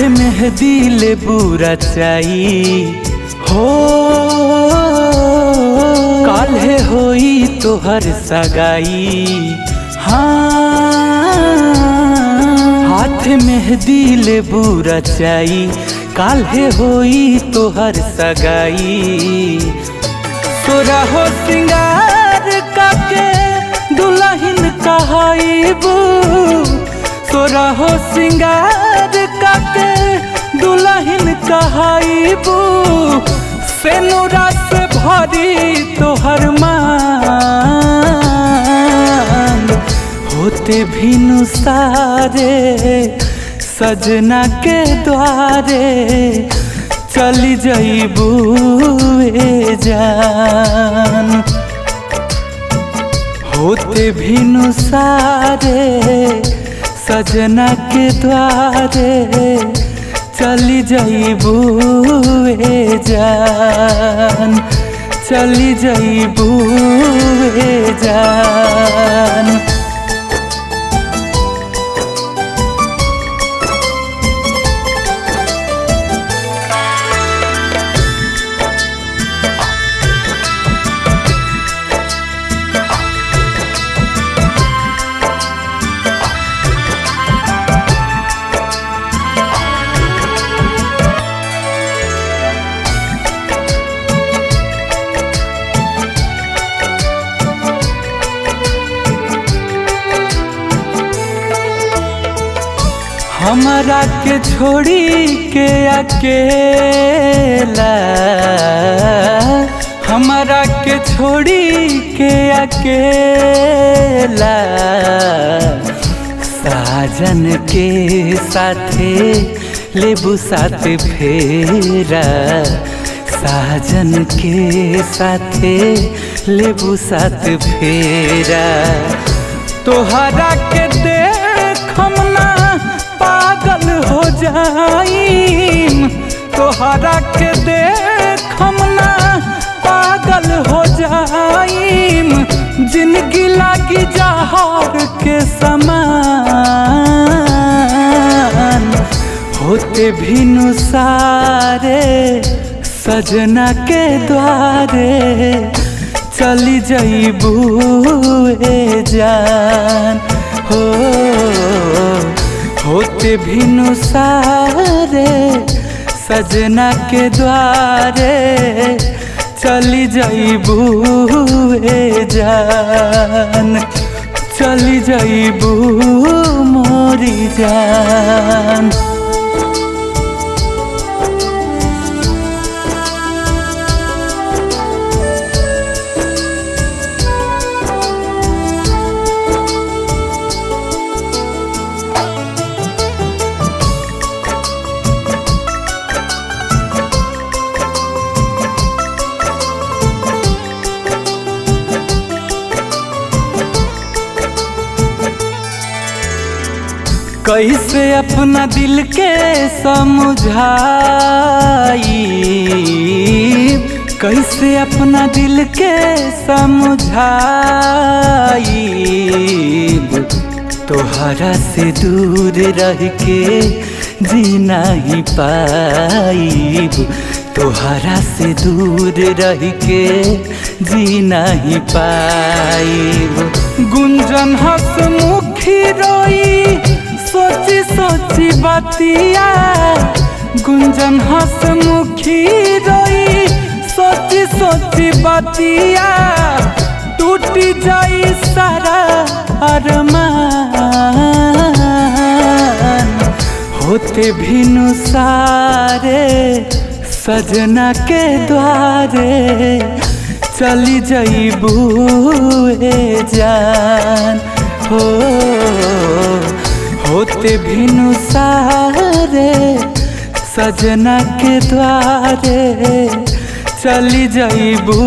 मेहदी ले बुरा चाई हो काल्हे होई तोहर सगाई। हाँ हाथ मेहदी ले बुरा चाई काल्हे होई तोहर सगाई। तोरा हो सिंगार काके दुल्हन कहाईबू, तोरा हो सिंगार काके दुल्हन कहाईबू। सेनुरा से भरी तोहर मांग होते भिनु सारे सजना के द्वारे चली जाइबू ए जान। होते भिनु सारे सजना के द्वारे चली जाइबू ए जान, चली जाइबू ए जान। हमारा के छोड़ी के अकेला, हमारा के छोड़ी के अकेला। साजन के साथे लेबू साथ फेरा, साजन के साथे लेबू साथ फेरा। तोहरा के देखम ना पागल हो जाईम, तोहरा के देखम ना पागल हो जाईम। जिंदगी लागी जहर के समान होते भिनु सारे सजना के द्वारे चली जाइबू ए जान। हो होते भिनु सारे सजना के द्वारे चली जाइबू ए जान, चली जाइबू मोरी जान। कैसे अपना दिल के समझाई, कैसे अपना दिल के समझाई। तोहरा से दूर रह के जी नहीं पाईब, तोहरा से दूर रह के जी नहीं पाईब। गुंजन हंसमुखी रोई सोची सोची बतिया, गुंजन हंसमुखी रोई सोची सोची बतिया। टूटी जाई सारा अरमान होते भिनु सारे सजना के द्वारे चली जाइबू ए जान। हो होते भिनु सारे सजना के द्वारे चली जाइबू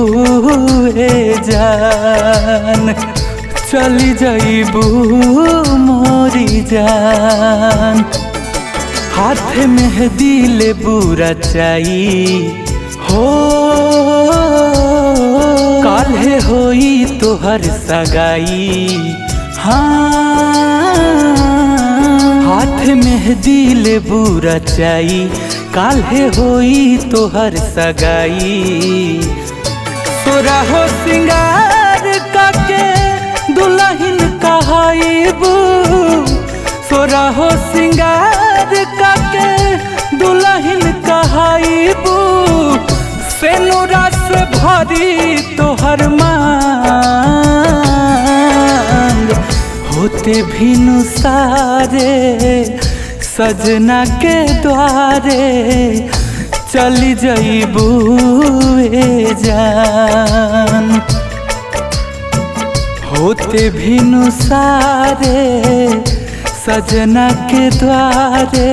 ए जान, चली जाइबू मोरी जान। हाथ मेहदी ले बुरा चाई हो काल्हे होई तोहर सगाई। हाँ हाथ मेहंदी ले बुरा चाई काल्हे होई तोहर सगाई। तोरा हो सिंगार काके दुल्हन कहाईबू, तोरा हो सिंगार काके दुल्हन कहाईबू। सेनुरा से भरी तोहर मांग होते भिनु सारे सजना के द्वारे चली जईबू जान। होते भिनु सारे सजना के द्वारे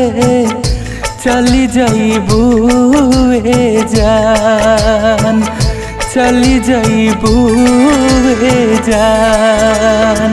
चली जईबू जान, चली जईबू जान।